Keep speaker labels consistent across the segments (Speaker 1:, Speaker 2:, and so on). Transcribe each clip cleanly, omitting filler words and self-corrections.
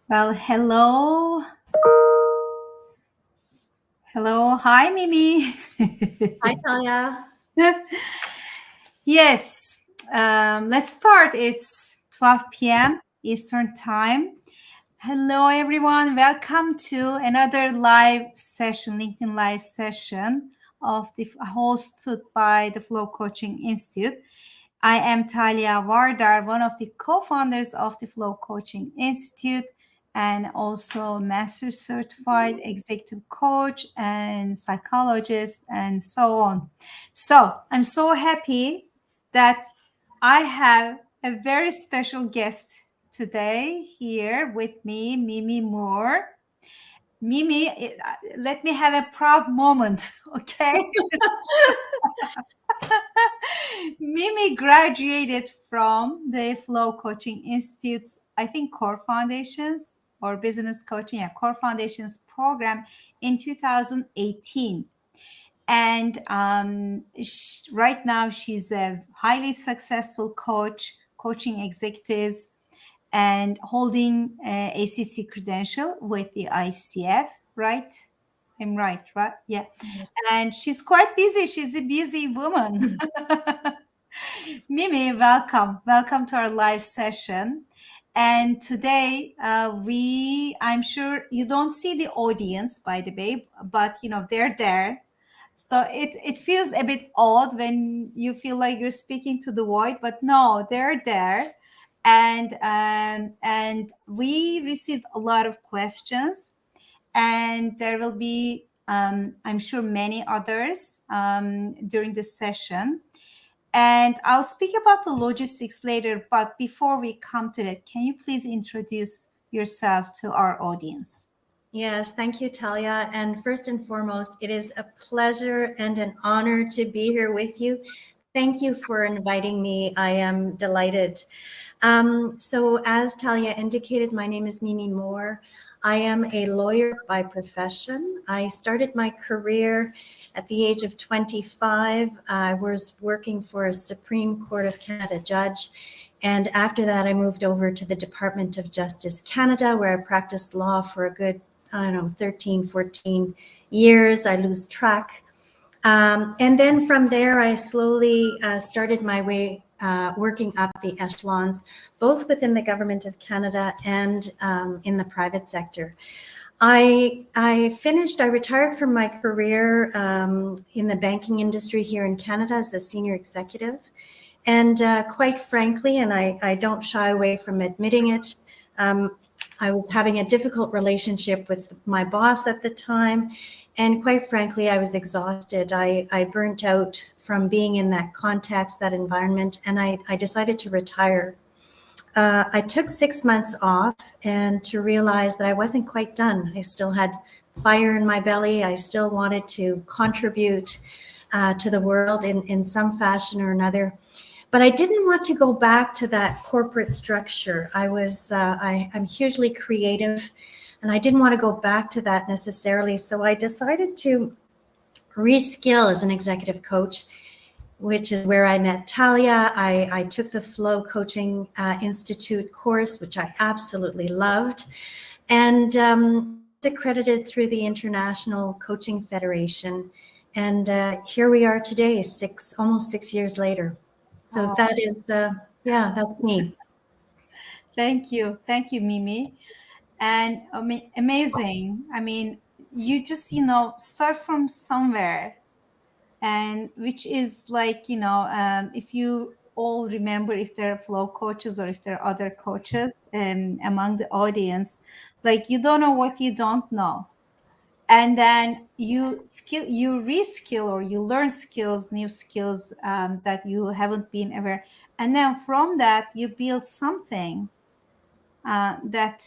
Speaker 1: Well, hello. Hello. Hi, Mimi.
Speaker 2: Hi, Talia.
Speaker 1: Yes. Let's start. It's 12 p.m. Eastern Time. Hello, everyone. Welcome to another live session, LinkedIn Live session of the hosted by the Flow Coaching Institute. I am Talia Vardar, one of the co-founders of the Flow Coaching Institute and also master certified executive coach and psychologist and so on. So I'm so happy that I have a very special guest today here with me, Mimi Moore. Mimi, let me have a proud moment, okay? Mimi graduated from the Flow Coaching Institute's, I think, Core Foundations or Business Coaching, Core Foundations program in 2018. And right now, she's a highly successful coach, coaching executives, and holding ACC credential with the ICF, right? I'm right? Yeah.
Speaker 2: Yes.
Speaker 1: And she's quite busy. She's a busy woman. Mimi, welcome. Welcome to our live session. And today I'm sure you don't see the audience, by the way, but they're there. So it feels a bit odd when you feel like you're speaking to the void, but no, they're there. And we received a lot of questions, and there will be, I'm sure, many others during this session. And I'll speak about the logistics later, but before we come to that, can you please introduce yourself to our audience?
Speaker 2: Yes, thank you, Talia. And first and foremost, it is a pleasure and an honor to be here with you. Thank you for inviting me. I am delighted. So as Talia indicated, my name is Mimi Moore. I am a lawyer by profession. I started my career at the age of 25. I was working for a Supreme Court of Canada judge. And after that, I moved over to the Department of Justice Canada, where I practiced law for a good, 13, 14 years. I lose track. And then from there, I slowly started my way working up the echelons, both within the Government of Canada and in the private sector. I retired from my career in the banking industry here in Canada as a senior executive. And quite frankly, and I don't shy away from admitting it, I was having a difficult relationship with my boss at the time. And quite frankly, I was exhausted. I burnt out from being in that context, that environment, and I decided to retire. I took 6 months off and to realize that I wasn't quite done. I still had fire in my belly. I still wanted to contribute to the world in some fashion or another. But I didn't want to go back to that corporate structure. I'm hugely creative, and I didn't want to go back to that necessarily. So I decided to reskill as an executive coach, which is where I met Talia. I took the Flow Coaching Institute course, which I absolutely loved, and accredited through the International Coaching Federation. And here we are today, almost 6 years later. So that is, that's me.
Speaker 1: Thank you. Thank you, Mimi. And I mean, amazing. I mean, you just, start from somewhere, and which is like, if you all remember, if there are flow coaches or if there are other coaches among the audience, like you don't know what you don't know. And then you reskill, or you learn skills, new skills that you haven't been aware. And then from that, you build something that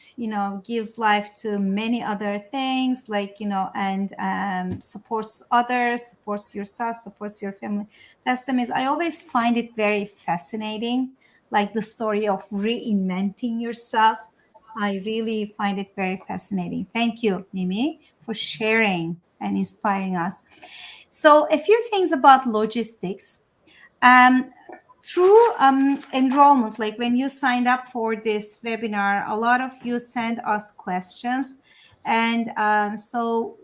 Speaker 1: gives life to many other things, like and supports others, supports yourself, supports your family. That's amazing. I always find it very fascinating, like the story of reinventing yourself. I really find it very fascinating. Thank you, Mimi, for sharing and inspiring us. So a few things about logistics. um, through enrollment, like when you signed up for this webinar, a lot of you sent us questions. And so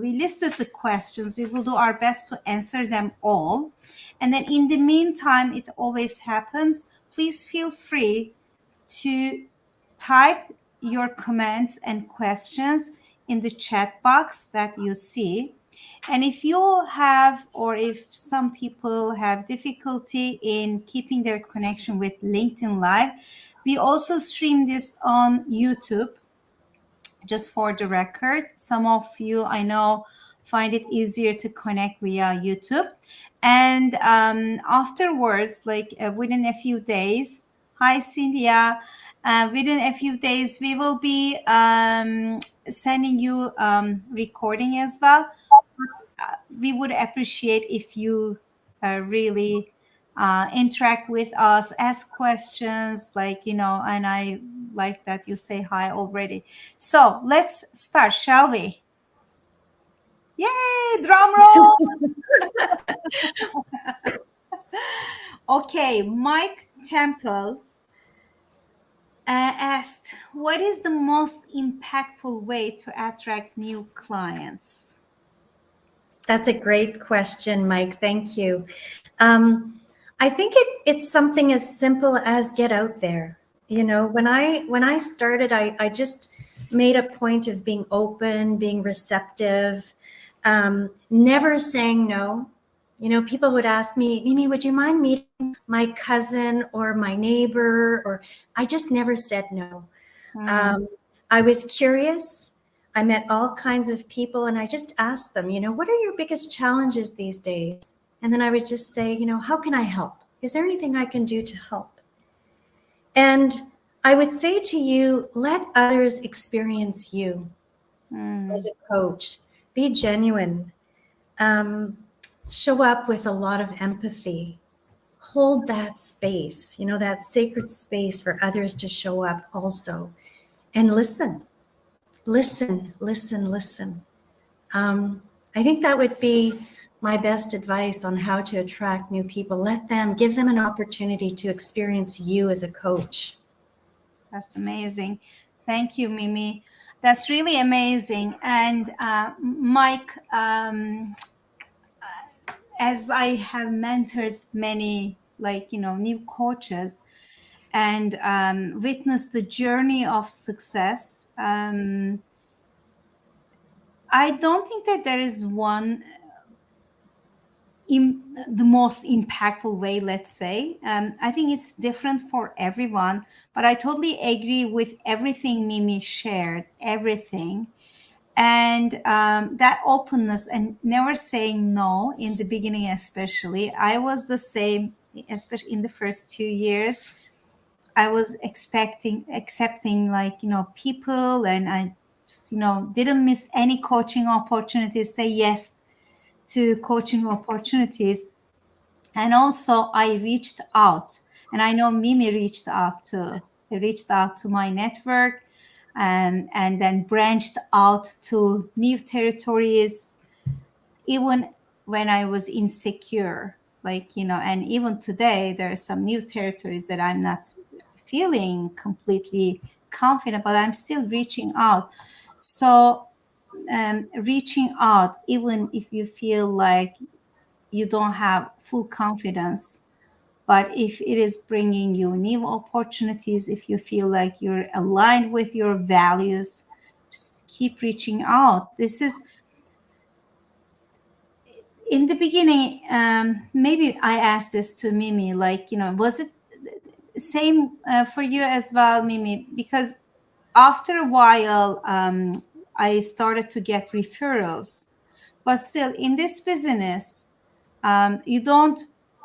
Speaker 1: we listed the questions. We will do our best to answer them all. And then in the meantime, it always happens. Please feel free to type your comments and questions in the chat box that you see. And if you have, or if some people have difficulty in keeping their connection with LinkedIn Live, we also stream this on YouTube. Just for the record, some of you I know find it easier to connect via YouTube. And afterwards, like within a few days, hi Cynthia, within a few days, we will be sending you recording as well. But, we would appreciate if you really interact with us, ask questions, like, you know, and I like that you say hi already. So let's start, shall we? Yay, drum roll. Okay, Mike Temple asked, what is the most impactful way to attract new clients?
Speaker 2: That's a great question, Mike. Thank you. I think it's something as simple as get out there. You know, when I started, I just made a point of being open, being receptive, never saying no. You know, people would ask me, Mimi, would you mind meeting my cousin or my neighbor? Or I just never said no. I was curious. I met all kinds of people and I just asked them, you know, what are your biggest challenges these days? And then I would just say, you know, how can I help? Is there anything I can do to help? And I would say to you, let others experience you as a coach. Be genuine. Show up with a lot of empathy. Hold that space, you know, that sacred space for others to show up also. And listen. Listen. I think that would be my best advice on how to attract new people. Give them an opportunity to experience you as a coach.
Speaker 1: That's amazing. Thank you, Mimi. That's really amazing. And Mike, as I have mentored many, like, you know, new coaches and witnessed the journey of success, I don't think that there is one in the most impactful way, let's say. I think it's different for everyone, but I totally agree with everything Mimi shared, everything. And that openness and never saying no in the beginning, especially. I was the same, especially in the first 2 years. I was accepting like, you know, people, and I just, you know, didn't miss any coaching opportunities, say yes to coaching opportunities. And also I reached out, and I know Mimi reached out too. I reached out to my network, and then branched out to new territories, even when I was insecure, like, you know. And even today there are some new territories that I'm not feeling completely confident, but I'm still reaching out. So reaching out, even if you feel like you don't have full confidence, but if it is bringing you new opportunities, if you feel like you're aligned with your values, just keep reaching out. This is, in the beginning, maybe I asked this to Mimi, like, you know, was it same for you as well, Mimi? Because after a while, I started to get referrals, but still in this business, you don't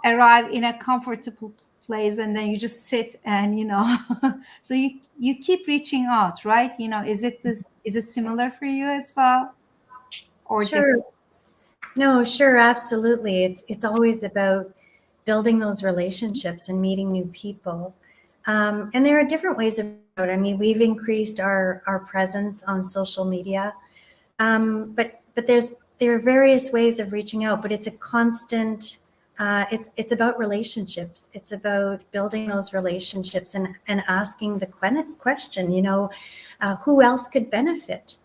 Speaker 1: arrive in a comfortable place and then you just sit and, you know, so you keep reaching out, right? You know, is it similar for you as well, or
Speaker 2: Sure.
Speaker 1: different?
Speaker 2: No, sure, absolutely. It's always about building those relationships and meeting new people. And there are different ways of it. I mean, we've increased our presence on social media, but there are various ways of reaching out. But it's a constant it's about relationships. It's about building those relationships and asking the question, who else could benefit?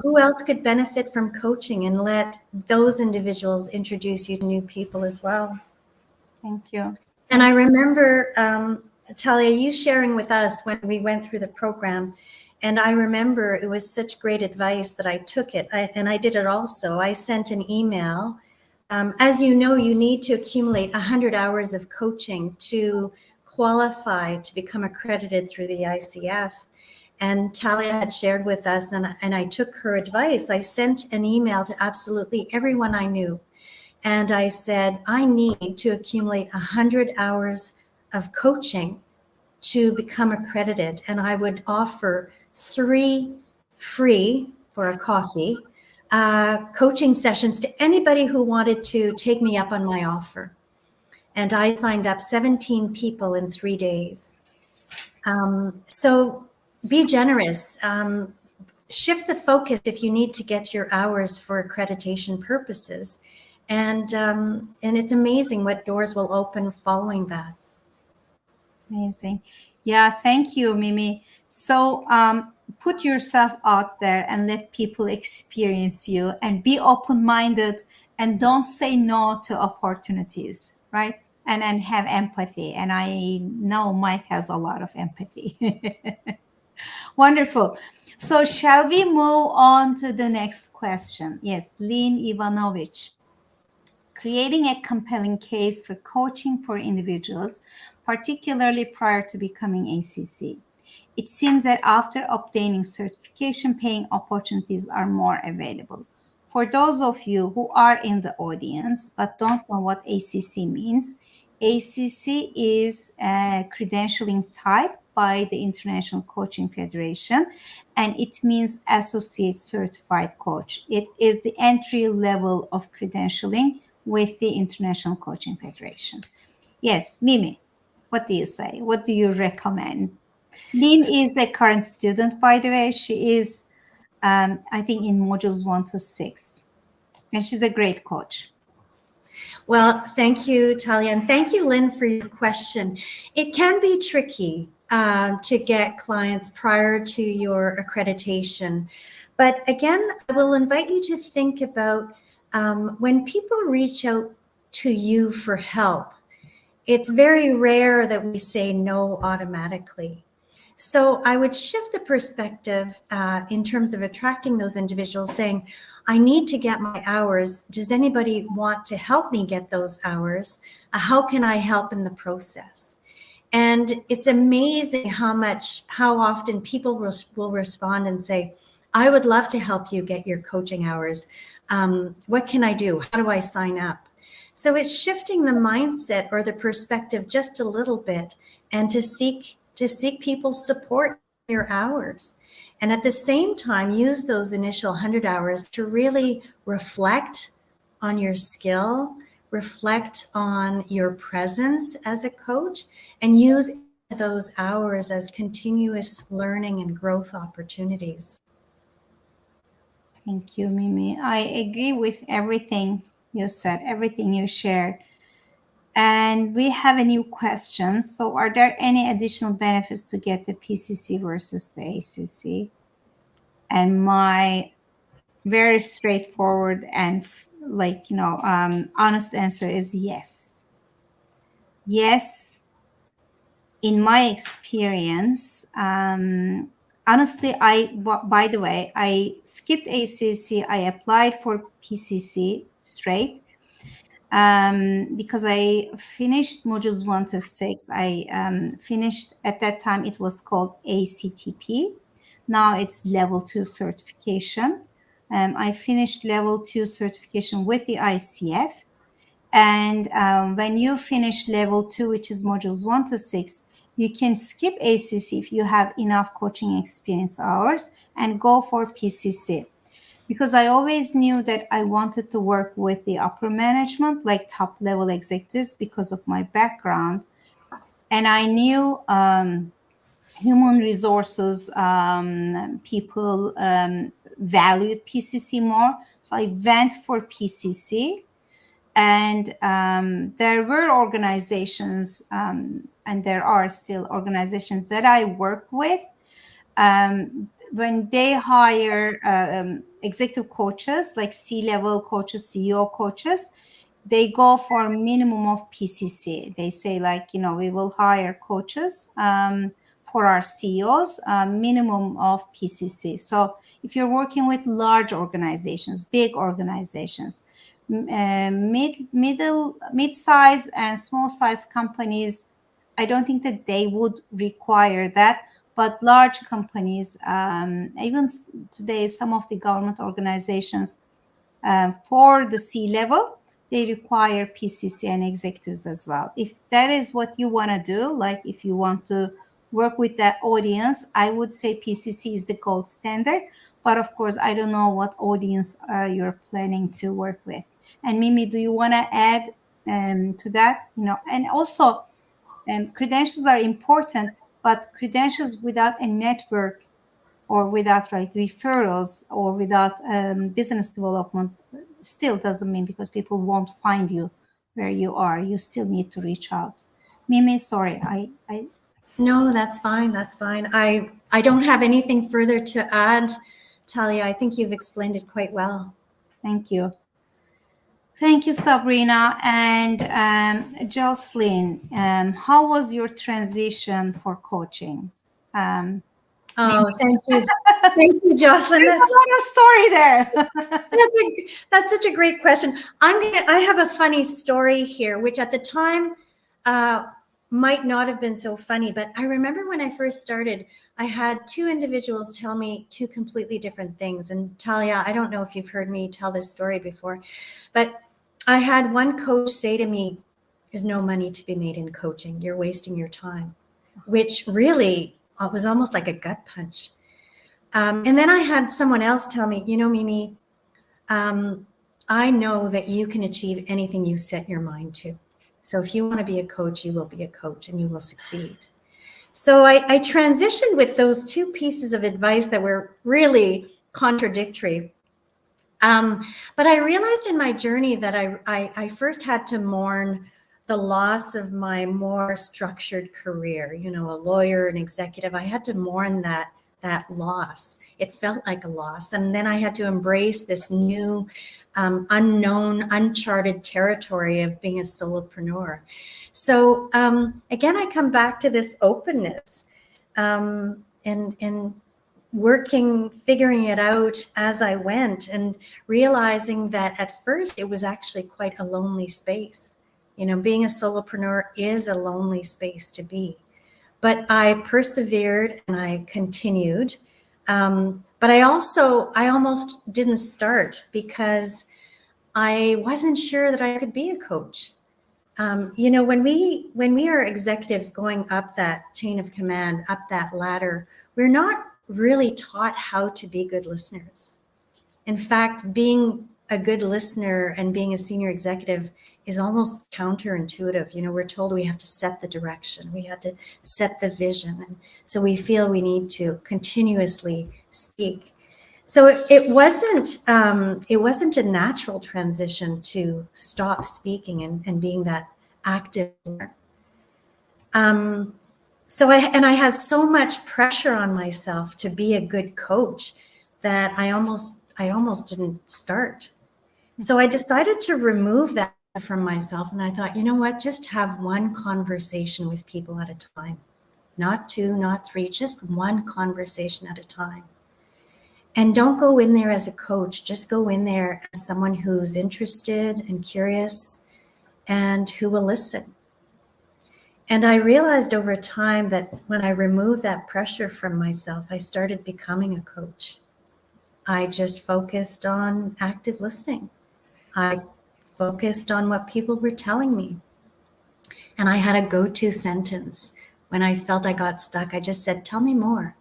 Speaker 2: Who else could benefit from coaching, and let those individuals introduce you to new people as well.
Speaker 1: Thank you.
Speaker 2: And I remember, Talia, you sharing with us when we went through the program, and I remember it was such great advice that I took it, and I did it also. I sent an email. As you know, you need to accumulate 100 hours of coaching to qualify to become accredited through the ICF. And Talia had shared with us, and I took her advice. I sent an email to absolutely everyone I knew. And I said, I need to accumulate 100 hours of coaching to become accredited. And I would offer 3 free for a coffee coaching sessions to anybody who wanted to take me up on my offer. And I signed up 17 people in 3 days. So be generous. Shift the focus if you need to get your hours for accreditation purposes. And it's amazing what doors will open following that.
Speaker 1: Amazing. Yeah, thank you, Mimi. So put yourself out there and let people experience you, and be open-minded, and don't say no to opportunities, right? And have empathy. And I know Mike has a lot of empathy. Wonderful. So shall we move on to the next question? Yes, Lynn Ivanovich. Creating a compelling case for coaching for individuals, particularly prior to becoming ACC. It seems that after obtaining certification, paying opportunities are more available. For those of you who are in the audience but don't know what ACC means, ACC is a credentialing type by the International Coaching Federation, and it means Associate Certified Coach. It is the entry level of credentialing with the International Coaching Federation. Yes, Mimi, what do you say? What do you recommend? Lynn is a current student, by the way. She is, I think, in modules 1 to 6, and she's a great coach.
Speaker 2: Well, thank you, Talia, and thank you, Lynn, for your question. It can be tricky to get clients prior to your accreditation. But again, I will invite you to think about when people reach out to you for help, it's very rare that we say no automatically. So I would shift the perspective in terms of attracting those individuals, saying, I need to get my hours. Does anybody want to help me get those hours? How can I help in the process? And it's amazing how often people will respond and say, I would love to help you get your coaching hours. What can I do? How do I sign up? So it's shifting the mindset or the perspective just a little bit, and to seek people's support in your hours. And at the same time, use those initial 100 hours to really reflect on your skill, reflect on your presence as a coach, and use those hours as continuous learning and growth opportunities.
Speaker 1: Thank you, Mimi. I agree with everything you said, everything you shared. And we have a new question. So are there any additional benefits to get the PCC versus the ACC? And my very straightforward and honest answer is yes. Yes, in my experience, honestly, by the way, I skipped ACC. I applied for PCC straight because I finished modules 1 to 6. I finished, at that time, it was called ACTP. Now it's level 2 certification. I finished level 2 certification with the ICF. And when you finish level 2, which is modules 1 to 6, you can skip ACC if you have enough coaching experience hours and go for PCC. Because I always knew that I wanted to work with the upper management, like top level executives, because of my background. And I knew human resources people valued PCC more. So I went for PCC. And there were organizations, and there are still organizations that I work with. When they hire executive coaches, like C-level coaches, CEO coaches, they go for minimum of PCC. They say, like, we will hire coaches for our CEOs, minimum of PCC. So if you're working with large organizations, big organizations, mid-size and small-size companies, I don't think that they would require that. But large companies, even today, some of the government organizations, for the C-level, they require PCC and executives as well. If that is what you want to do, like if you want to work with that audience, I would say PCC is the gold standard. But of course, I don't know what audience you're planning to work with. And Mimi, do you want to add to that? And also, credentials are important, but credentials without a network, or without like referrals, or without business development, still doesn't mean, because people won't find you where you are. You still need to reach out. Mimi, sorry, I
Speaker 2: No, that's fine. That's fine. I don't have anything further to add, Talia. I think you've explained it quite well.
Speaker 1: Thank you. Thank you, Sabrina. And Jocelyn, how was your transition for coaching?
Speaker 2: Oh, thank you. Thank you, Jocelyn.
Speaker 1: There's a lot of story there.
Speaker 2: That's such a great question. I have a funny story here, which at the time might not have been so funny, but I remember when I first started, I had two individuals tell me two completely different things. And Talia, I don't know if you've heard me tell this story before, but I had one coach say to me, "There's no money to be made in coaching. You're wasting your time," which really was almost like a gut punch. And then I had someone else tell me, Mimi, I know that you can achieve anything you set your mind to. So if you want to be a coach, you will be a coach and you will succeed. So I transitioned with those two pieces of advice that were really contradictory. But I realized in my journey that I first had to mourn the loss of my more structured career, a lawyer, an executive. I had to mourn that loss. It felt like a loss. And then I had to embrace this new, unknown, uncharted territory of being a solopreneur. So again, I come back to this openness and working, figuring it out as I went, and realizing that at first it was actually quite a lonely space. Being a solopreneur is a lonely space to be. But I persevered and I continued. But I almost didn't start because I wasn't sure that I could be a coach. When we are executives going up that chain of command, up that ladder, we're not really taught how to be good listeners. In fact, being a good listener and being a senior executive is almost counterintuitive. We're told we have to set the direction, we have to set the vision. And so we feel we need to continuously speak. So it wasn't a natural transition to stop speaking and being that active learner. So I had so much pressure on myself to be a good coach that I almost didn't start. So I decided to remove that from myself. And I thought, you know what, just have one conversation with people at a time, not two, not three, just one conversation at a time. And don't go in there as a coach, just go in there as someone who's interested and curious and who will listen. And I realized over time that when I removed that pressure from myself, I started becoming a coach. I just focused on active listening. I focused on what people were telling me. And I had a go-to sentence. When I felt I got stuck, I just said, "Tell me more.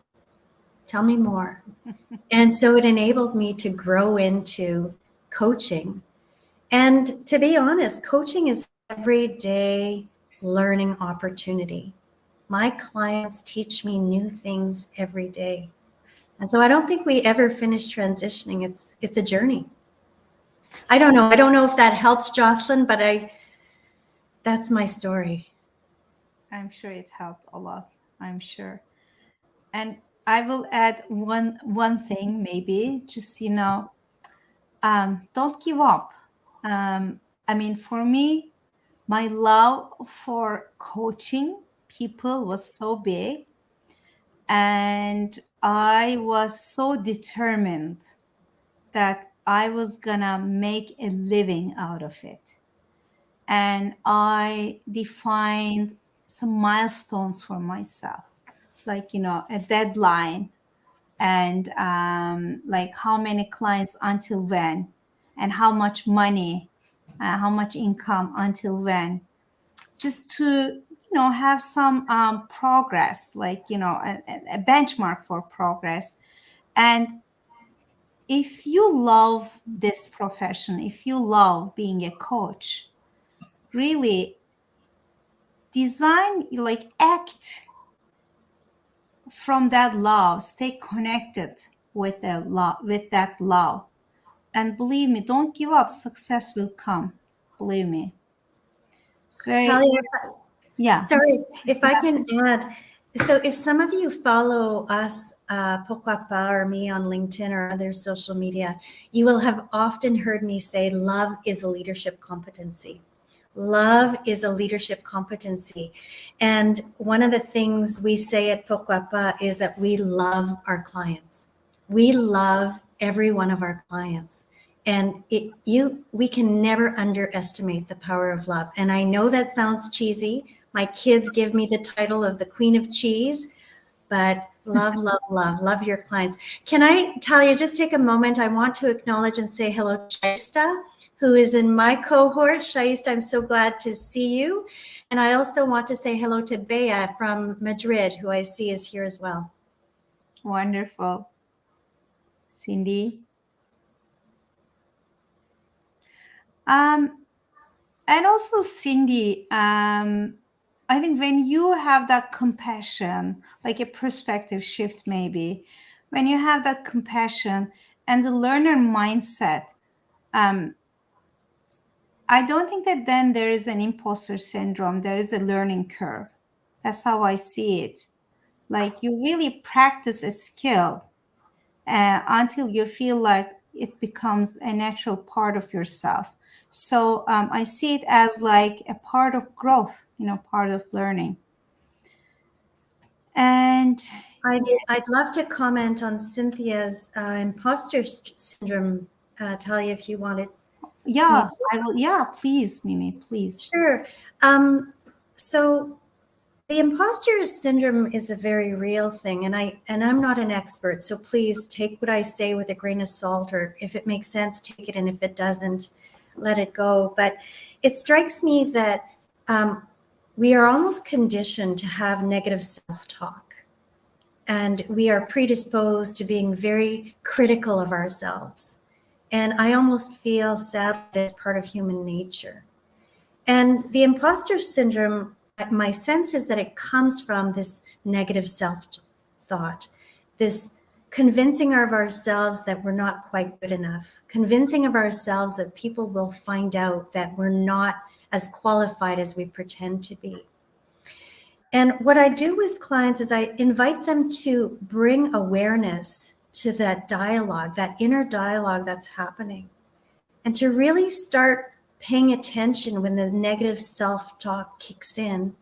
Speaker 2: Tell me more." And so it enabled me to grow into coaching. And to be honest, coaching is everyday learning opportunity. My clients teach me new things every day. And so I don't think we ever finish transitioning. It's a journey. I don't know. I don't know if that helps, Jocelyn, but that's my story.
Speaker 1: I'm sure it helped a lot. I'm sure. And I will add one thing, maybe just don't give up. I mean, for me, my love for coaching people was so big, and I was so determined that I was gonna make a living out of it. And I defined some milestones for myself, like, a deadline, and like how many clients until when, and how much money, how much income until when, just to have some progress, like a benchmark for progress. And if you love this profession, if you love being a coach, really design, like, act from that love, stay connected with the love, with that love. And believe me, don't give up. Success will come. Believe me. It's very,
Speaker 2: Talia,
Speaker 1: yeah.
Speaker 2: sorry, if I can add. So if some of you follow us, Pokwapa or me on LinkedIn or other social media, you will have often heard me say love is a leadership competency. Love is a leadership competency. And one of the things we say at Pokwapa is that we love our clients. We love every one of our clients. And we can never underestimate the power of love. And I know that sounds cheesy. My kids give me the title of the Queen of Cheese, but love, love, love your clients. Can I, Talia, just take a moment? I want to acknowledge and say hello to Shaista, who is in my cohort. Shaista, I'm so glad to see you. And I also want to say hello to Bea from Madrid, who I see is here as well.
Speaker 1: Wonderful. Cindy. And also, Cindy, I think when you have that compassion, like a perspective shift, maybe, when you have that compassion and the learner mindset, I don't think that then there is an imposter syndrome. There is a learning curve. That's how I see it. Like, you really practice a skill until you feel like it becomes a natural part of yourself. So I see it as like a part of growth, part of learning. And
Speaker 2: I'd love to comment on Cynthia's imposter syndrome, Talia, if you wanted.
Speaker 1: yeah, I will. Yeah, please, Mimi, please.
Speaker 2: Sure. So the imposter syndrome is a very real thing, and I'm not an expert, so please take what I say with a grain of salt, or if it makes sense, take it, and if it doesn't, let it go. But it strikes me that we are almost conditioned to have negative self-talk, and we are predisposed to being very critical of ourselves. And I almost feel sad that it's part of human nature. And the imposter syndrome, my sense is that it comes from this negative self-thought, this convincing of ourselves that we're not quite good enough, convincing of ourselves that people will find out that we're not as qualified as we pretend to be. And what I do with clients is I invite them to bring awareness to that dialogue, that inner dialogue that's happening, and to really start paying attention when the negative self-talk kicks in,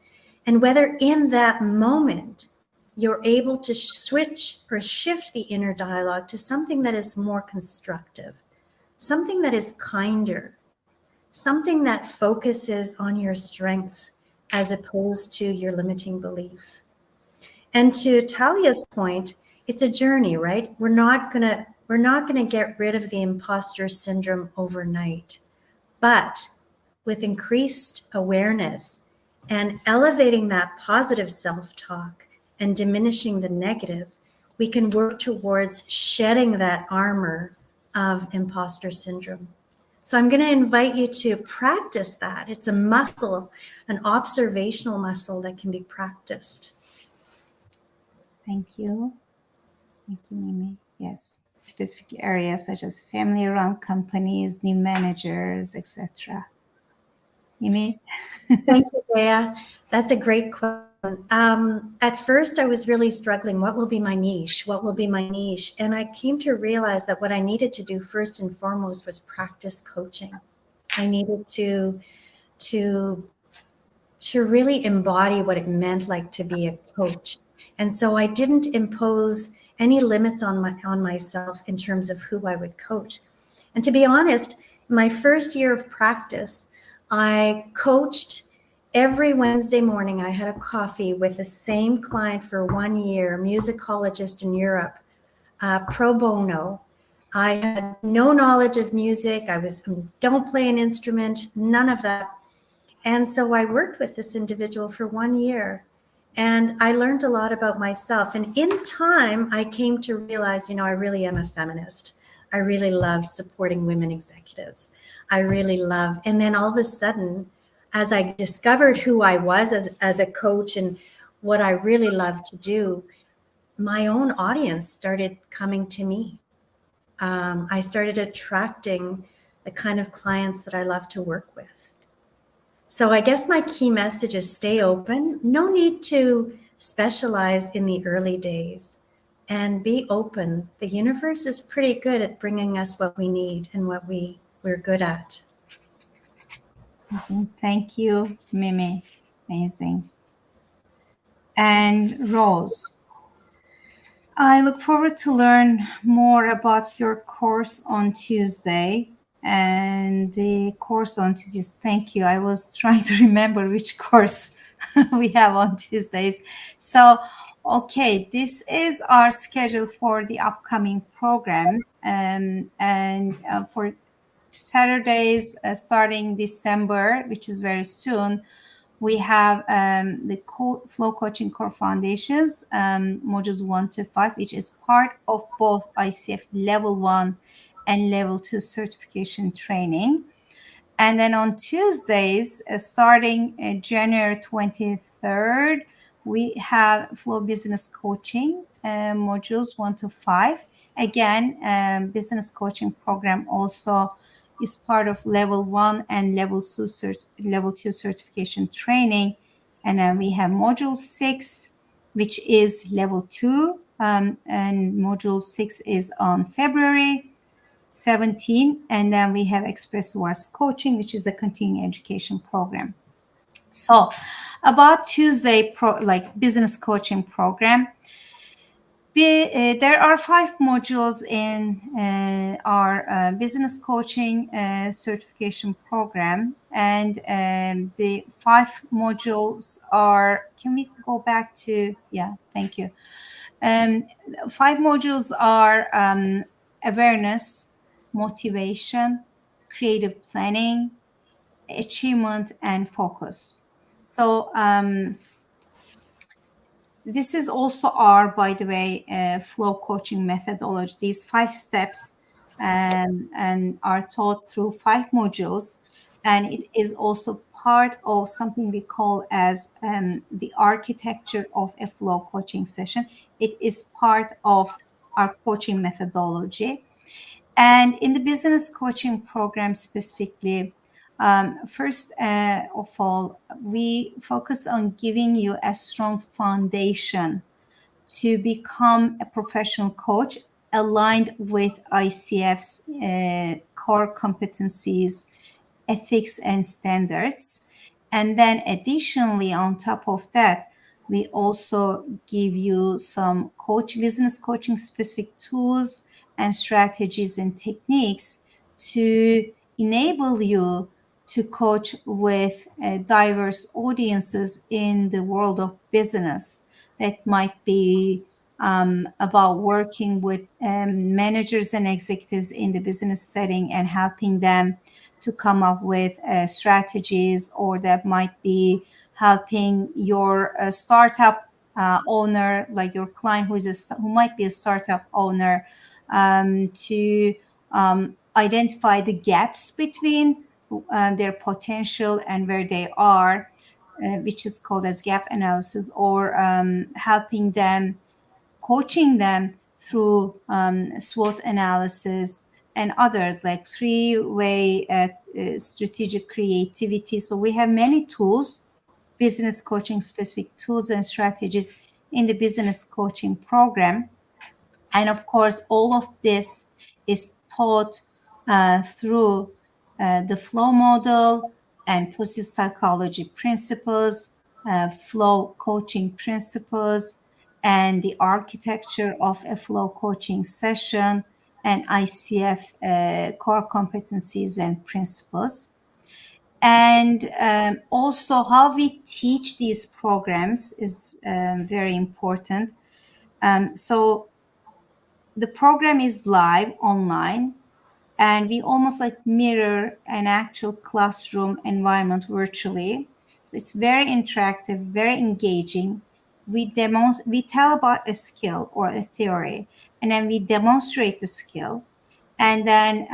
Speaker 2: and whether in that moment you're able to switch or shift the inner dialogue to something that is more constructive, something that is kinder, something that focuses on your strengths as opposed to your limiting belief. And to Talia's point, it's a journey, right? We're not gonna get rid of the imposter syndrome overnight, but with increased awareness and elevating that positive self-talk and diminishing the negative, we can work towards shedding that armor of imposter syndrome. So I'm going to invite you to practice that. It's a muscle, an observational muscle that can be practiced.
Speaker 1: Thank you. Thank you, Mimi. Yes. specific areas such as family-run companies, new managers, etc.? Mimi?
Speaker 2: Thank you, Bea. That's a great question. At first, I was really struggling. What will be my niche? What will be my niche? And I came to realize that what I needed to do first and foremost was practice coaching. I needed to really embody what it meant like to be a coach. And so I didn't impose any limits on myself in terms of who I would coach. And to be honest, my first year of practice, I coached every Wednesday morning. I had a coffee with the same client for 1 year, a musicologist in Europe, pro bono. I had no knowledge of music. Don't play an instrument, none of that. And so I worked with this individual for 1 year, and I learned a lot about myself. And in time, I came to realize, I really am a feminist. I really love supporting women executives. I really love, and then all of a sudden, as I discovered who I was as a coach and what I really love to do, my own audience started coming to me. I started attracting the kind of clients that I love to work with. So I guess my key message is stay open. No need to specialize in the early days, and be open. The universe is pretty good at bringing us what we need and what we're good at.
Speaker 1: Amazing. Thank you, Mimi. Amazing. And Rose, I look forward to learn more about your course on Tuesday. And the course on Tuesdays, thank you. I was trying to remember which course we have on Tuesdays. So, okay, this is our schedule for the upcoming programs. And for Saturdays, starting December, which is very soon, we have the Flow Coaching Core Foundations, modules 1 to 5, which is part of both ICF Level 1 and Level 2 certification training. And then on Tuesdays, starting January 23rd, we have Flow Business Coaching, modules 1 to 5. Again, business coaching program also is part of level 1 and level 2 certification training. And then we have module 6, which is level 2. And module 6 is on February 17. And then we have Express Awards Coaching, which is a continuing education program. So about Tuesday, business coaching program, there are 5 modules in our business coaching certification program, and the 5 modules are, can we go back to, yeah, thank you. 5 modules are awareness, motivation, creative planning, achievement, and focus. So this is also our, by the way, flow coaching methodology. These 5 steps and are taught through 5 modules. And it is also part of something we call as the architecture of a flow coaching session. It is part of our coaching methodology. And in the business coaching program specifically, first of all, we focus on giving you a strong foundation to become a professional coach aligned with ICF's core competencies, ethics, and standards. And then additionally, on top of that, we also give you some business coaching specific tools and strategies and techniques to enable you to coach with diverse audiences in the world of business. That might be about working with managers and executives in the business setting and helping them to come up with strategies, or that might be helping your startup owner, like your client who might be a startup owner, to identify the gaps between their potential and where they are, which is called as gap analysis, or helping them, coaching them through SWOT analysis and others like three-way strategic creativity. So we have many tools, business coaching specific tools and strategies in the business coaching program. And of course, all of this is taught through the flow model and positive psychology principles, flow coaching principles, and the architecture of a flow coaching session, and ICF core competencies and principles. And also how we teach these programs is very important. So the program is live online, and we almost like mirror an actual classroom environment virtually. So it's very interactive, very engaging. We tell about a skill or a theory, and then we demonstrate the skill, and then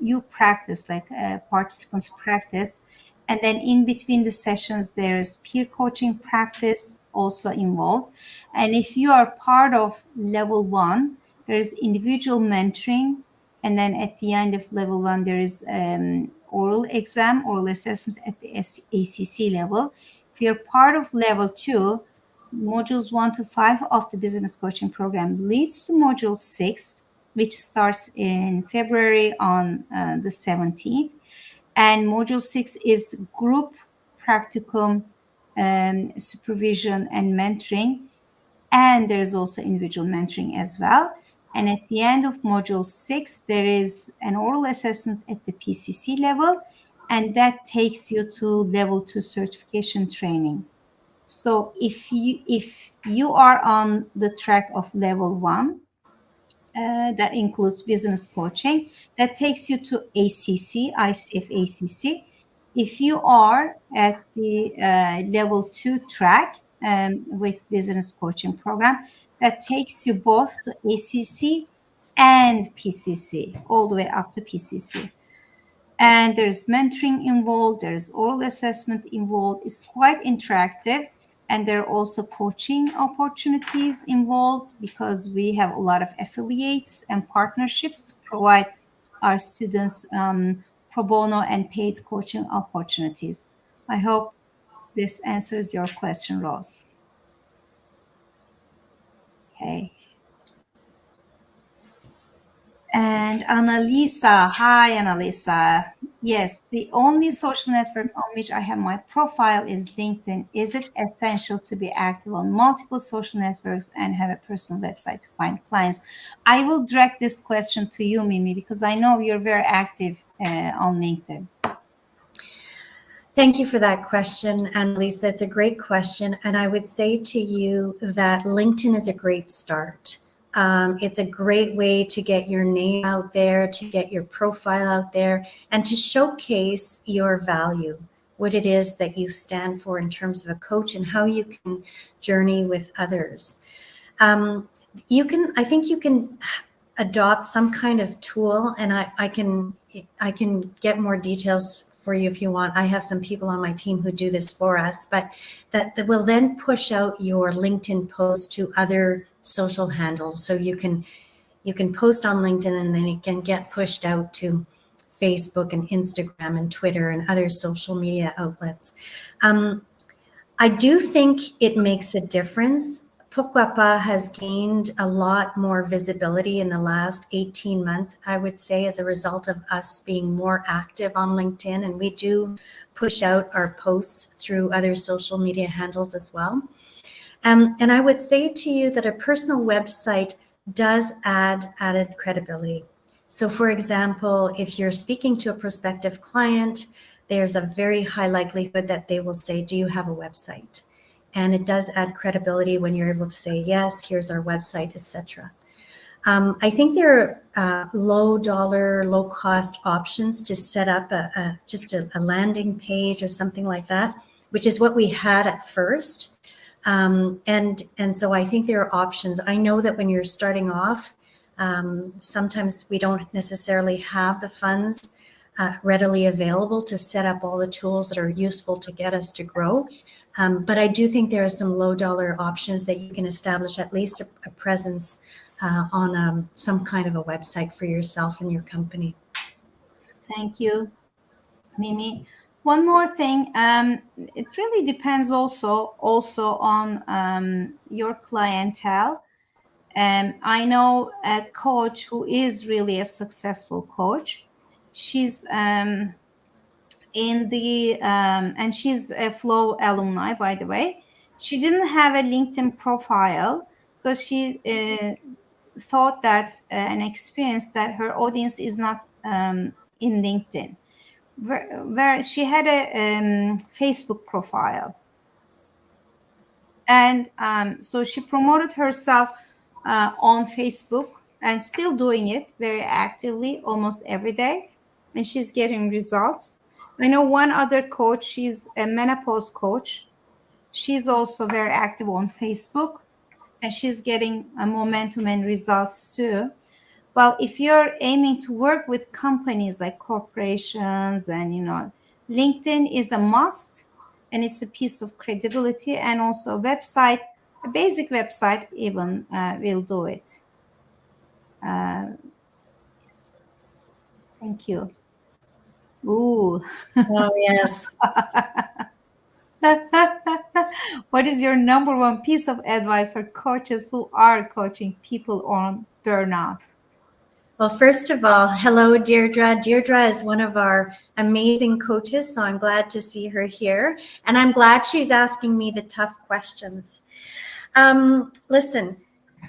Speaker 1: you practice, like participants practice, and then in between the sessions there is peer coaching practice also involved. And if you are part of level 1, there is individual mentoring, and then at the end of level 1 there is oral assessments at the ACC level. If you're part of level 2, modules 1 to 5 of the business coaching program leads to module 6, which starts in February on the 17th. And module 6 is group practicum, supervision and mentoring. And there is also individual mentoring as well. And at the end of module 6, there is an oral assessment at the PCC level, and that takes you to level 2 certification training. So if you are on the track of level 1, that includes business coaching, that takes you to ACC, ICF ACC. If you are at the level 2 track with business coaching program, that takes you both to ACC and PCC, all the way up to PCC. And there's mentoring involved, there's oral assessment involved. It's quite interactive. And there are also coaching opportunities involved, because we have a lot of affiliates and partnerships to provide our students pro bono and paid coaching opportunities. I hope this answers your question, Rose. Okay. And Annalisa, hi Annalisa. Yes, the only social network on which I have my profile is LinkedIn. Is it essential to be active on multiple social networks and have a personal website to find clients? I will direct this question to you, Mimi, because I know you're very active on LinkedIn.
Speaker 2: Thank you for that question, Annalisa. It's a great question. And I would say to you that LinkedIn is a great start. It's a great way to get your name out there, to get your profile out there, and to showcase your value, what it is that you stand for in terms of a coach and how you can journey with others. I think you can adopt some kind of tool, and I can get more details for you if you want. I have some people on my team who do this for us, but that will then push out your LinkedIn post to other social handles. So you can post on LinkedIn, and then it can get pushed out to Facebook and Instagram and Twitter and other social media outlets. I do think it makes a difference. Pourquoi Pas has gained a lot more visibility in the last 18 months, I would say, as a result of us being more active on LinkedIn. And we do push out our posts through other social media handles as well. And I would say to you that a personal website does add added credibility. So for example, if you're speaking to a prospective client, there's a very high likelihood that they will say, do you have a website? And it does add credibility when you're able to say, yes, here's our website, etc. I think there are low dollar, low cost options to set up just a landing page or something like that, which is what we had at first. And so I think there are options. I know that when you're starting off, sometimes we don't necessarily have the funds readily available to set up all the tools that are useful to get us to grow. But I do think there are some low dollar options that you can establish at least a presence on some kind of a website for yourself and your company.
Speaker 1: Thank you, Mimi. One more thing. It really depends also on your clientele. I know a coach who is really a successful coach. She's in the and she's a Flow alumni, by the way. She didn't have a LinkedIn profile because she thought that and experienced that her audience is not in LinkedIn. Where she had a Facebook profile, and so she promoted herself on Facebook and still doing it very actively almost every day, and she's getting results. I know one other coach, she's a menopause coach. She's also very active on Facebook, and she's getting a momentum and results too. Well, if you're aiming to work with companies like corporations and, LinkedIn is a must, and it's a piece of credibility, and also a website, a basic website even will do it. Yes. Thank you. Ooh.
Speaker 2: Oh, yes.
Speaker 1: What is your number one piece of advice for coaches who are coaching people on burnout?
Speaker 2: Well, first of all, hello, Deirdre. Deirdre is one of our amazing coaches, so I'm glad to see her here. And I'm glad she's asking me the tough questions. Listen,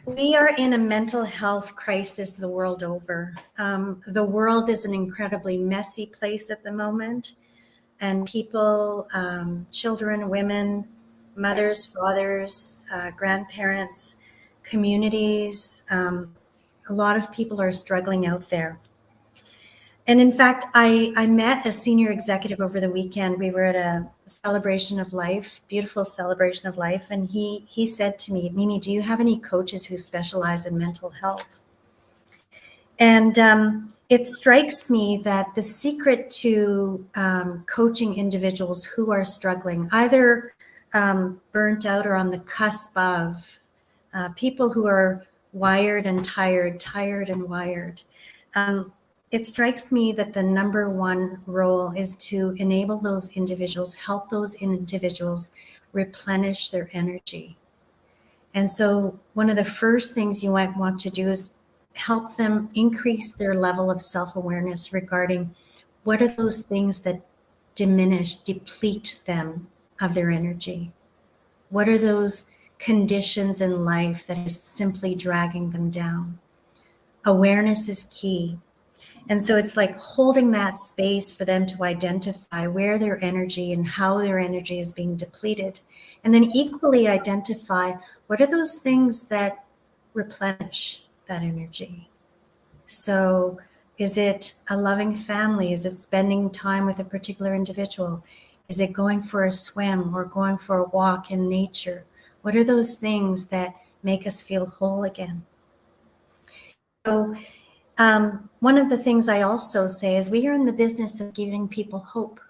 Speaker 2: we are in a mental health crisis the world over. The world is an incredibly messy place at the moment. And people, children, women, mothers, fathers, grandparents, communities, a lot of people are struggling out there. And in fact, I met a senior executive over the weekend. We were at a celebration of life, beautiful celebration of life. And he said to me, Mimi, do you have any coaches who specialize in mental health? And it strikes me that the secret to coaching individuals who are struggling, either burnt out or on the cusp of, people who are wired and tired and wired, it strikes me that the number one role is to enable those individuals, help those individuals replenish their energy. And so one of the first things you might want to do is help them increase their level of self-awareness regarding what are those things that diminish, deplete them of their energy. What are those conditions in life that is simply dragging them down? Awareness is key. And so it's like holding that space for them to identify where their energy and how their energy is being depleted. And then equally identify what are those things that replenish that energy. So is it a loving family? Is it spending time with a particular individual? Is it going for a swim or going for a walk in nature? What are those things that make us feel whole again? So one of the things I also say is we are in the business of giving people hope.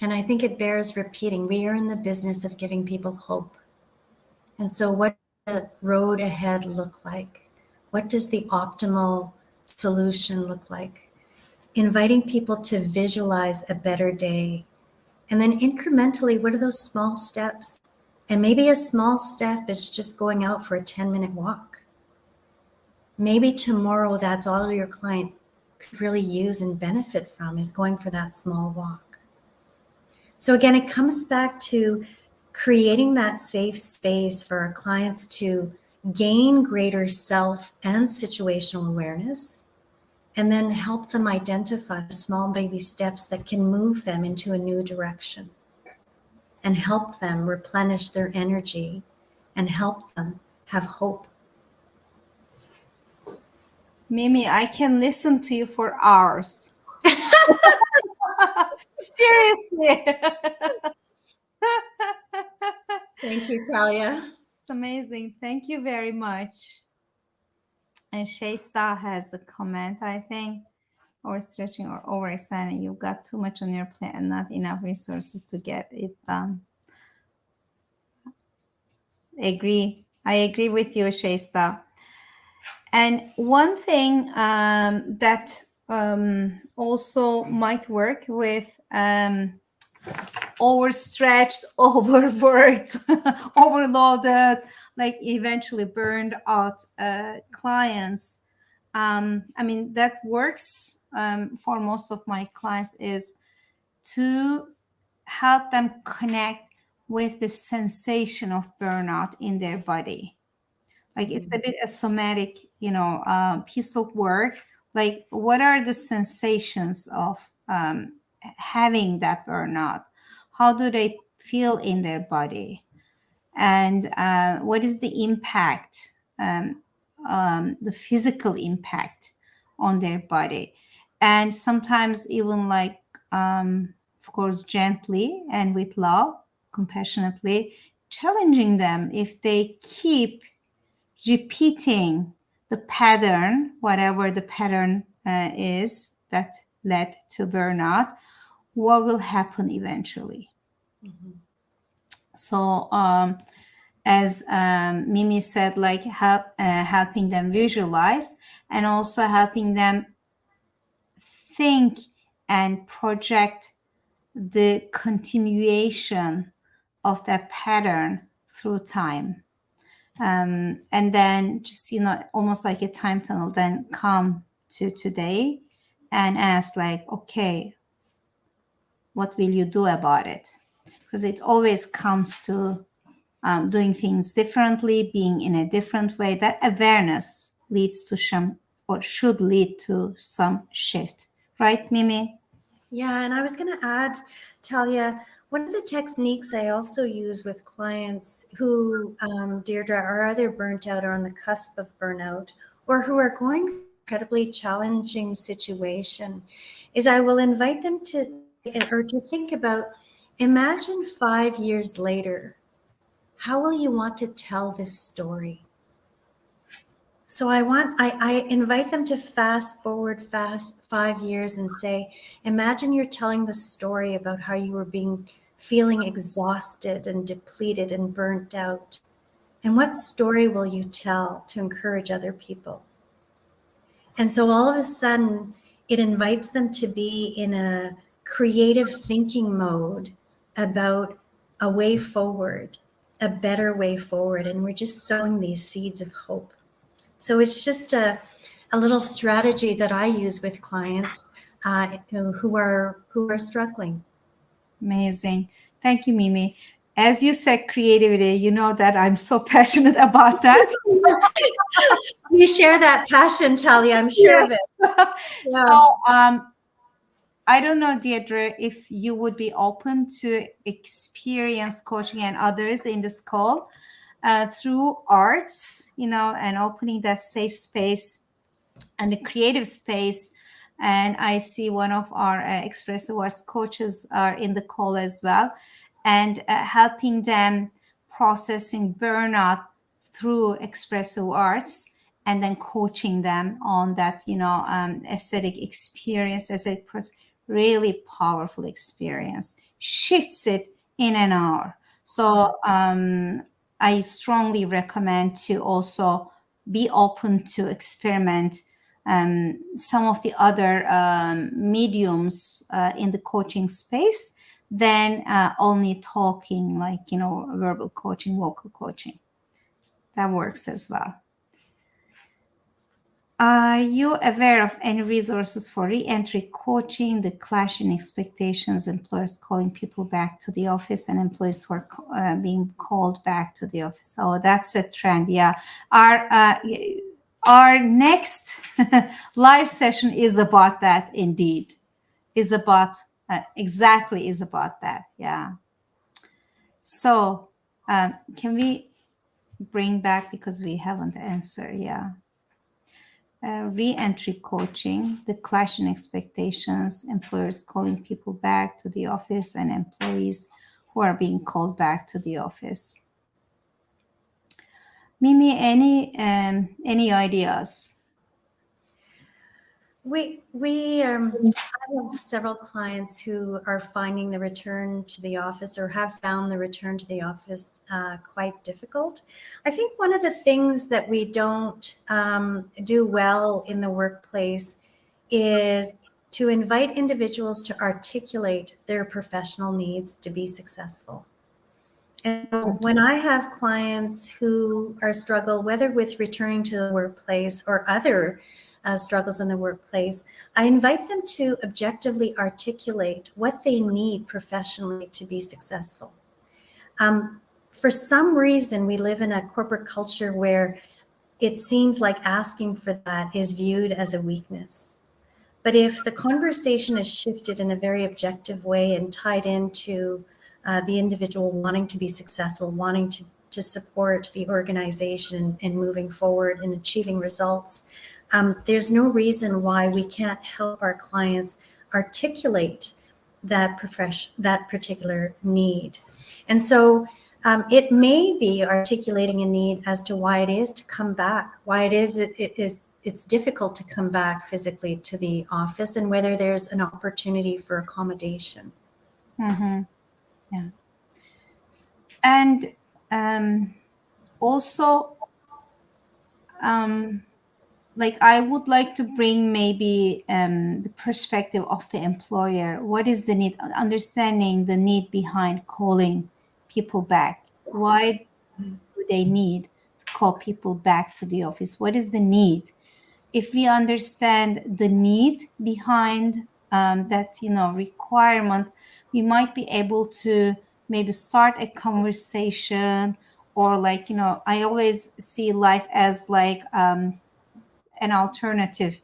Speaker 2: And I think it bears repeating. We are in the business of giving people hope. And so what does the road ahead look like? What does the optimal solution look like? Inviting people to visualize a better day. And then incrementally, what are those small steps? And maybe a small step is just going out for a 10-minute walk. Maybe tomorrow that's all your client could really use and benefit from is going for that small walk. So again, it comes back to creating that safe space for our clients to gain greater self and situational awareness, and then help them identify the small baby steps that can move them into a new direction and help them replenish their energy and help them have hope.
Speaker 1: Mimi, I can listen to you for hours. Seriously.
Speaker 2: Thank you, Talia.
Speaker 1: It's amazing. Thank you very much. And Shaysta has a comment, I think. overstretching or overextending. You've got too much on your plate and not enough resources to get it done. I agree with you, Shaista. And one thing that also might work with overstretched, overworked, overloaded, like eventually burned out clients. I mean, that works for most of my clients is to help them connect with the sensation of burnout in their body. Like it's a bit a somatic, piece of work. Like what are the sensations of having that burnout? How do they feel in their body? And what is the impact, the physical impact on their body? And sometimes even like, of course, gently and with love, compassionately, challenging them if they keep repeating the pattern, whatever the pattern is that led to burnout, what will happen eventually? So, as Mimi said, like helping them visualize and also helping them think and project the continuation of that pattern through time. And then just, almost like a time tunnel, then come to today and ask like, okay, what will you do about it? Because it always comes to doing things differently, being in a different way. That awareness leads to some, or should lead to some shift. Right, Mimi?
Speaker 2: Yeah, and I was going to add, Talia, one of the techniques I also use with clients who, Deirdre, are either burnt out or on the cusp of burnout, or who are going through an incredibly challenging situation, is I will invite them to think about, imagine 5 years later, how will you want to tell this story? So I invite them to fast forward 5 years and say, imagine you're telling the story about how you were feeling exhausted and depleted and burnt out. And what story will you tell to encourage other people? And so all of a sudden, it invites them to be in a creative thinking mode about a way forward, a better way forward. And we're just sowing these seeds of hope. So it's just a little strategy that I use with clients who are struggling.
Speaker 1: Amazing. Thank you, Mimi. As you said, creativity, you know that I'm so passionate about that.
Speaker 2: We share that passion, Talia, I'm sure of it.
Speaker 1: Yeah. So I don't know, Deirdre, if you would be open to experience coaching and others in this call through arts, and opening that safe space and the creative space. And I see one of our Expressive Arts coaches are in the call as well, and helping them processing burnout through expressive arts, and then coaching them on that, aesthetic experience, really powerful experience, shifts it in an hour. So I strongly recommend to also be open to experiment some of the other mediums in the coaching space than only talking, like, verbal coaching, vocal coaching. That works as well. Are you aware of any resources for re-entry coaching, the clash in expectations, employers calling people back to the office and employees who are being called back to the office? Oh, that's a trend. Yeah. Our next live session is about that, indeed. Is about that. Yeah. So can we bring back, because we haven't answered, yeah. Re-entry coaching, the clash in expectations, employers calling people back to the office and employees who are being called back to the office. Mimi, any ideas?
Speaker 2: I have several clients who are finding the return to the office or have found the return to the office quite difficult. I think one of the things that we don't do well in the workplace is to invite individuals to articulate their professional needs to be successful. And so when I have clients who are struggle, whether with returning to the workplace or other struggles in the workplace, I invite them to objectively articulate what they need professionally to be successful. For some reason, we live in a corporate culture where it seems like asking for that is viewed as a weakness. But if the conversation is shifted in a very objective way and tied into the individual wanting to be successful, wanting to support the organization in moving forward and achieving results, there's no reason why we can't help our clients articulate that particular need. And so it may be articulating a need as to why it is to come back, why it's difficult to come back physically to the office, and whether there's an opportunity for accommodation.
Speaker 1: Mm-hmm. Yeah. And also, like I would like to bring maybe the perspective of the employer. What is the need? Understanding the need behind calling people back. Why do they need to call people back to the office? What is the need? If we understand the need behind that, requirement, we might be able to maybe start a conversation, or like, I always see life as like an alternative.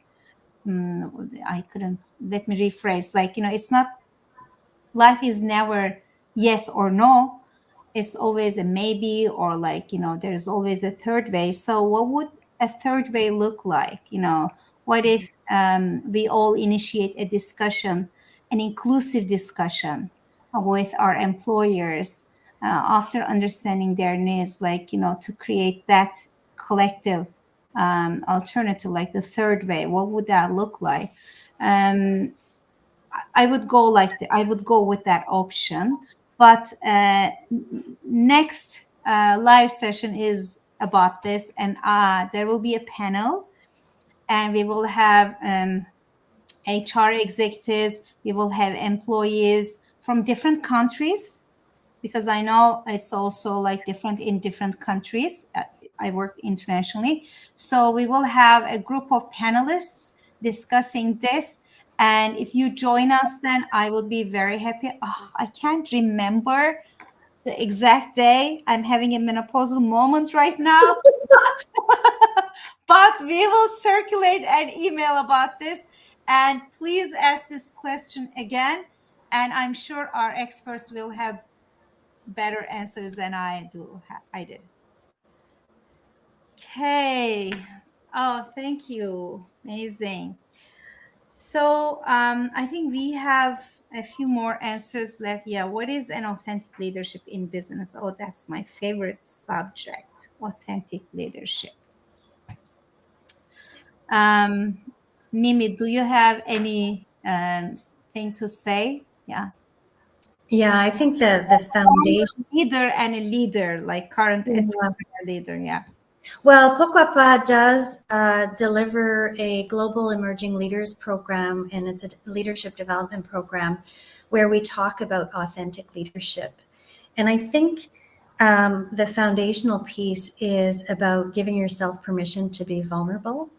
Speaker 1: Let me rephrase, like, it's not, life is never yes or no. It's always a maybe, or like, there's always a third way. So what would a third way look like? What if we all initiate a discussion, an inclusive discussion with our employers, after understanding their needs, like, to create that collective alternative, like the third way? What would that look like? I would go with that option. But next live session is about this, and there will be a panel, and we will have HR executives, we will have employees from different countries, because I know it's also like different in different countries. I work internationally. So we will have a group of panelists discussing this. And if you join us, then I will be very happy. Oh, I can't remember the exact day. I'm having a menopausal moment right now. But we will circulate an email about this. And please ask this question again. And I'm sure our experts will have better answers than I did. Okay. Oh, thank you. Amazing. So I think we have a few more answers left. Yeah. What is an authentic leadership in business? Oh, that's my favorite subject. Authentic leadership. Mimi, do you have any thing to say? Yeah.
Speaker 2: Yeah, I think the foundation.
Speaker 1: Leader and a leader, like current entrepreneur leader. Yeah.
Speaker 2: Well, Pokwapa does deliver a global emerging leaders program, and it's a leadership development program where we talk about authentic leadership. And I think the foundational piece is about giving yourself permission to be vulnerable.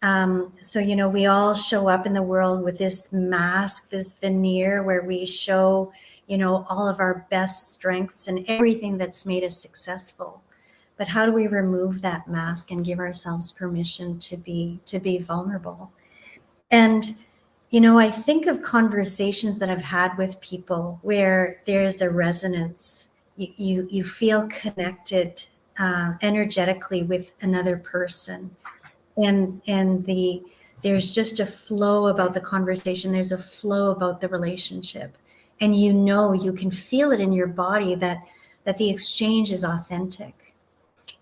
Speaker 2: So, we all show up in the world with this mask, this veneer where we show, all of our best strengths and everything that's made us successful. But how do we remove that mask and give ourselves permission to be vulnerable? And, I think of conversations that I've had with people where there's a resonance. You feel connected energetically with another person. And there's just a flow about the conversation. There's a flow about the relationship. And you can feel it in your body that the exchange is authentic.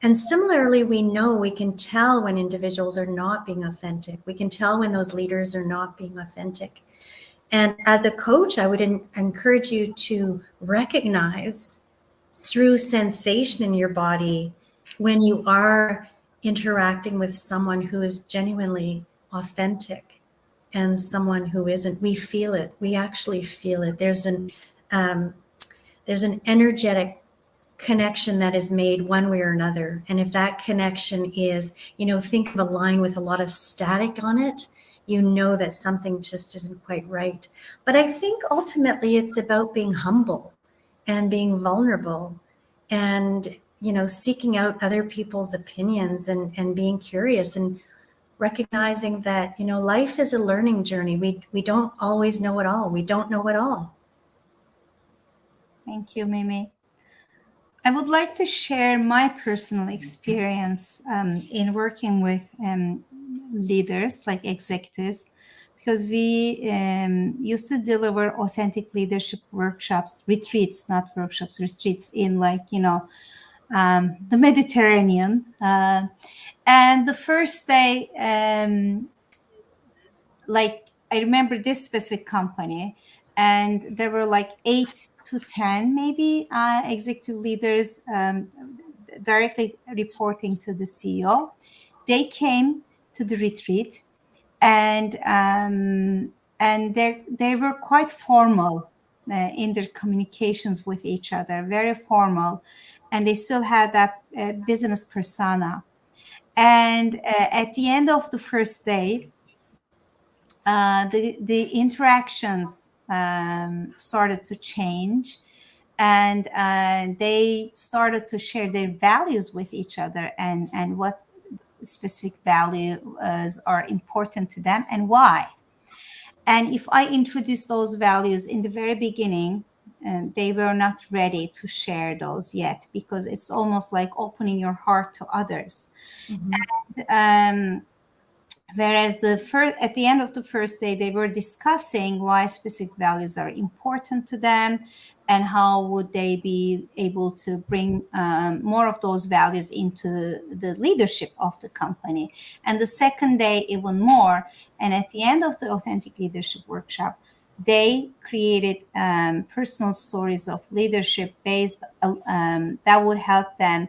Speaker 2: And similarly, we can tell when individuals are not being authentic. We can tell when those leaders are not being authentic. And as a coach, I would encourage you to recognize through sensation in your body when you are interacting with someone who is genuinely authentic and someone who isn't. We feel it. We actually feel it. There's an energetic connection that is made one way or another. And if that connection is, think of a line with a lot of static on it, you know that something just isn't quite right. But I think ultimately it's about being humble and being vulnerable and, seeking out other people's opinions and being curious and recognizing that, life is a learning journey. We don't always know it all. We don't know it all.
Speaker 1: Thank you, Mimi. I would like to share my personal experience in working with leaders, like executives, because we used to deliver authentic leadership workshops, retreats, not workshops, retreats in the Mediterranean. And the first day, I remember this specific company, and there were like 8 to 10 maybe executive leaders directly reporting to the CEO. They came to the retreat, and they were quite formal in their communications with each other, very formal, and they still had that business persona. And at the end of the first day, the interactions started to change, and they started to share their values with each other, and what specific values are important to them and why. And if I introduce those values in the very beginning, they were not ready to share those yet, because it's almost like opening your heart to others. Mm-hmm. And whereas at the end of the first day, they were discussing why specific values are important to them and how would they be able to bring more of those values into the leadership of the company. And the second day, even more. And at the end of the Authentic Leadership Workshop, they created personal stories of leadership based that would help them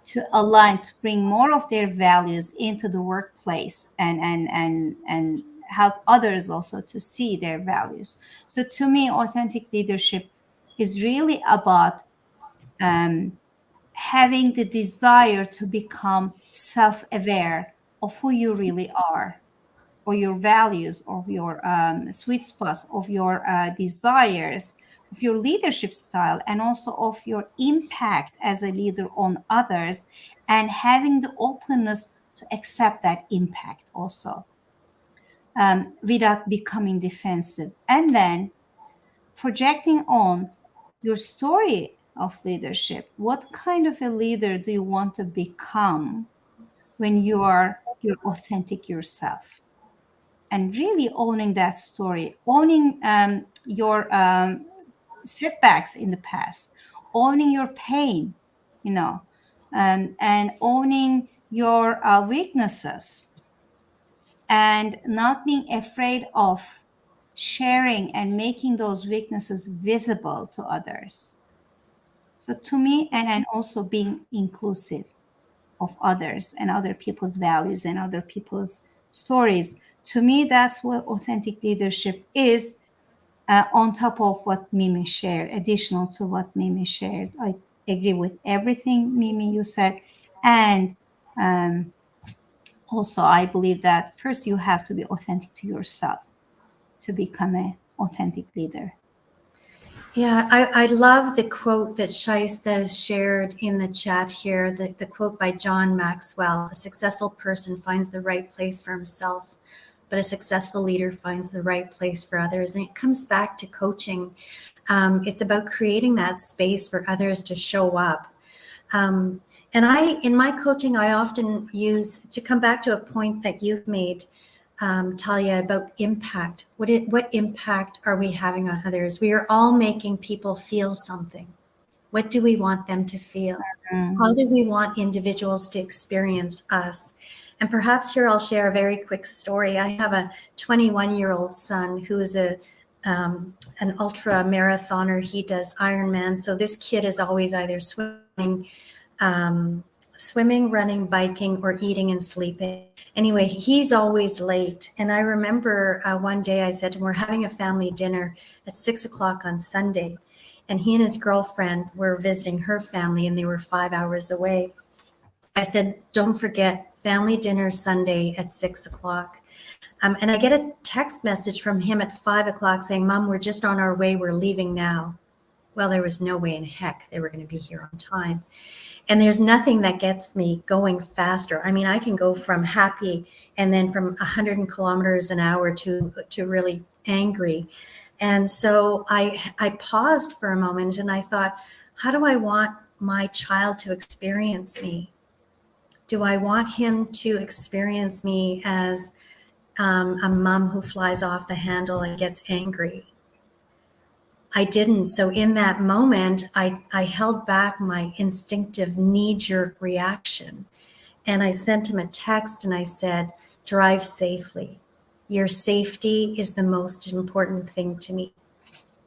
Speaker 1: to align, to bring more of their values into the workplace and help others also to see their values. So to me, authentic leadership is really about having the desire to become self-aware of who you really are, or your values, of your sweet spots, of your desires, of your leadership style, and also of your impact as a leader on others, and having the openness to accept that impact also without becoming defensive. And then projecting on your story of leadership. What kind of a leader do you want to become when you are your authentic yourself? And really owning that story, owning your setbacks in the past, owning your pain, and owning your weaknesses, and not being afraid of sharing and making those weaknesses visible to others. So to me, and also being inclusive of others and other people's values and other people's stories. To me, that's what authentic leadership is, on top of what Mimi shared, additional to what Mimi shared. I agree with everything, Mimi, you said. And also, I believe that first you have to be authentic to yourself to become an authentic leader.
Speaker 2: Yeah, I love the quote that Shaista has shared in the chat here, the quote by John Maxwell: "A successful person finds the right place for himself, but a successful leader finds the right place for others." And it comes back to coaching. It's about creating that space for others to show up. And in my coaching, I often use, to come back to a point that you've made, Talia, about impact. What impact are we having on others? We are all making people feel something. What do we want them to feel? How do we want individuals to experience us? And perhaps here I'll share a very quick story. I have a 21-year-old son who is an ultra marathoner. He does Ironman. So this kid is always either swimming, running, biking, or eating and sleeping. Anyway, he's always late. And I remember one day I said to him, we're having a family dinner at 6 o'clock on Sunday. And he and his girlfriend were visiting her family, and they were 5 hours away. I said, don't forget, family dinner Sunday at 6 o'clock. And I get a text message from him at 5 o'clock saying, Mom, we're just on our way. We're leaving now. Well, there was no way in heck they were going to be here on time. And there's nothing that gets me going faster. I mean, I can go from happy and then from 100 kilometers an hour to really angry. And so I paused for a moment and I thought, how do I want my child to experience me? Do I want him to experience me as a mom who flies off the handle and gets angry? I didn't. So in that moment, I held back my instinctive knee-jerk reaction. And I sent him a text and I said, drive safely. Your safety is the most important thing to me.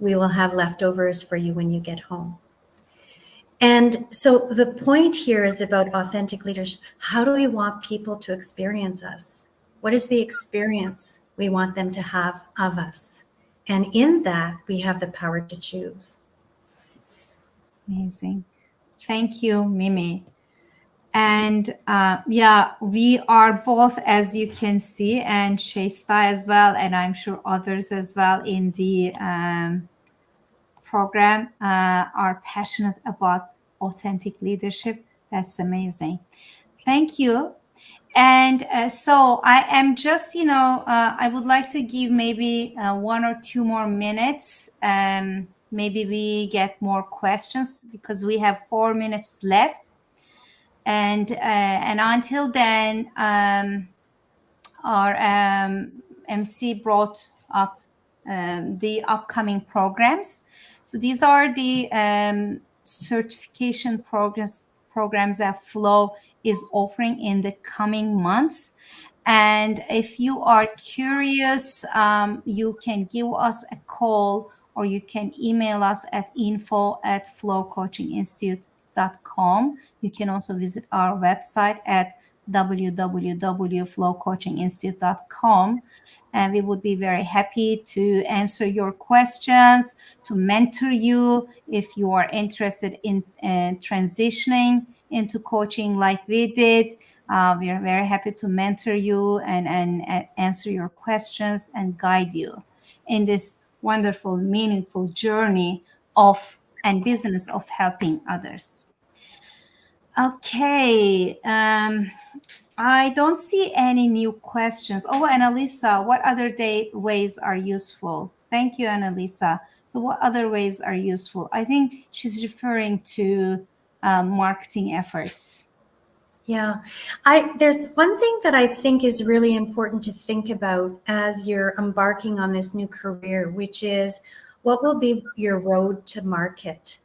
Speaker 2: We will have leftovers for you when you get home. And so the point here is about authentic leadership. How do we want people to experience us? What is the experience we want them to have of us? And in that, we have the power to choose.
Speaker 1: Amazing. Thank you, Mimi. And yeah, we are both, as you can see, and Shasta as well, and I'm sure others as well in the program are passionate about authentic leadership. That's amazing. Thank you. And so I am just, I would like to give maybe 1 or 2 more minutes. Maybe we get more questions because we have 4 minutes left. And until then, our MC brought up the upcoming programs. So these are the certification programs that Flow is offering in the coming months. And if you are curious, you can give us a call or you can email us at info@flowcoachinginstitute.com. You can also visit our website at www.flowcoachinginstitute.com. And we would be very happy to answer your questions, to mentor you if you are interested in transitioning into coaching like we did. We are very happy to mentor you and answer your questions and guide you in this wonderful, meaningful journey of and business of helping others. Okay. I don't see any new questions. Oh, Annalisa, what other ways are useful? Thank you, Annalisa. So what other ways are useful? I think she's referring to marketing efforts.
Speaker 2: Yeah, there's one thing that I think is really important to think about as you're embarking on this new career, which is what will be your road to market.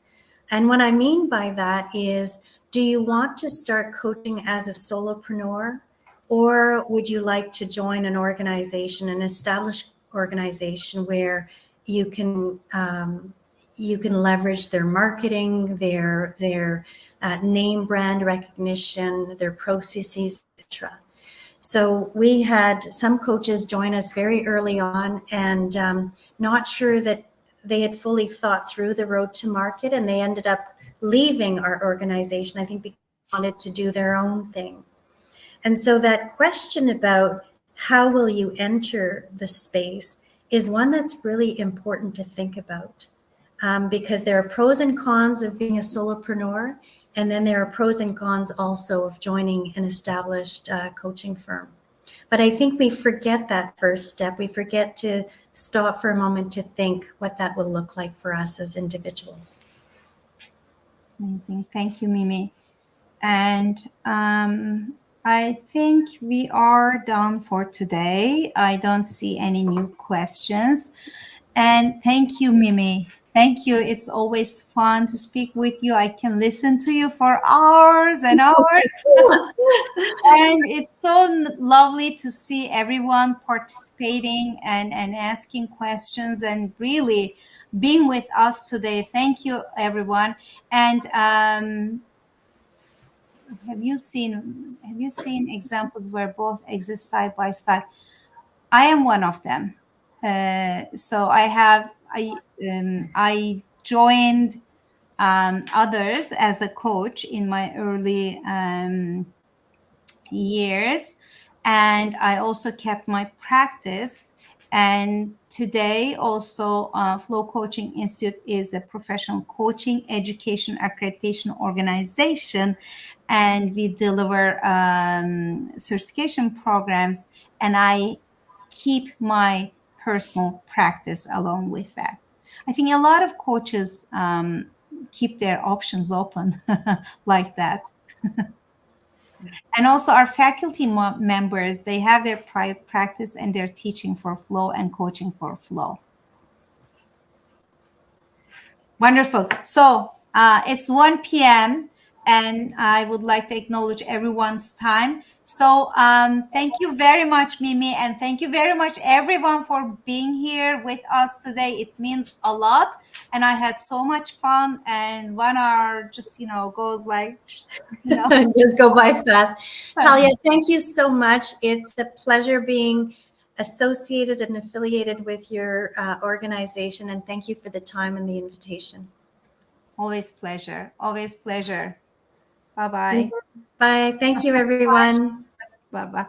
Speaker 2: And what I mean by that is, do you want to start coaching as a solopreneur, or would you like to join an organization, an established organization where you can leverage their marketing, their name brand recognition, their processes, etc. So we had some coaches join us very early on and not sure that they had fully thought through the road to market, and they ended up leaving our organization, I think, because they wanted to do their own thing. And so that question about how will you enter the space is one that's really important to think about, because there are pros and cons of being a solopreneur, and then there are pros and cons also of joining an established coaching firm. But I think we forget that first step. We forget to stop for a moment to think what that will look like for us as individuals.
Speaker 1: It's amazing. Thank you, Mimi. And I think we are done for today. I don't see any new questions. And thank you, Mimi. Thank you. It's always fun to speak with you. I can listen to you for hours and hours. And it's so lovely to see everyone participating and asking questions and really being with us today. Thank you, everyone. And have you seen examples where both exist side by side? I am one of them. So I joined others as a coach in my early years, and I also kept my practice. And today also Flow Coaching Institute is a professional coaching education accreditation organization, and we deliver certification programs, and I keep my personal practice along with that. I think a lot of coaches keep their options open like that. And also our faculty members, they have their private practice and they're teaching for Flow and coaching for Flow. Wonderful. So it's 1 p.m. and I would like to acknowledge everyone's time. So thank you very much, Mimi, and thank you very much, everyone, for being here with us today. It means a lot, and I had so much fun. And 1 hour just goes like
Speaker 2: just go by fast. Talia, thank you so much. It's a pleasure being associated and affiliated with your organization, and thank you for the time and the invitation.
Speaker 1: Always pleasure. Always pleasure. Bye-bye.
Speaker 2: Bye. Thank you, everyone.
Speaker 1: Bye-bye.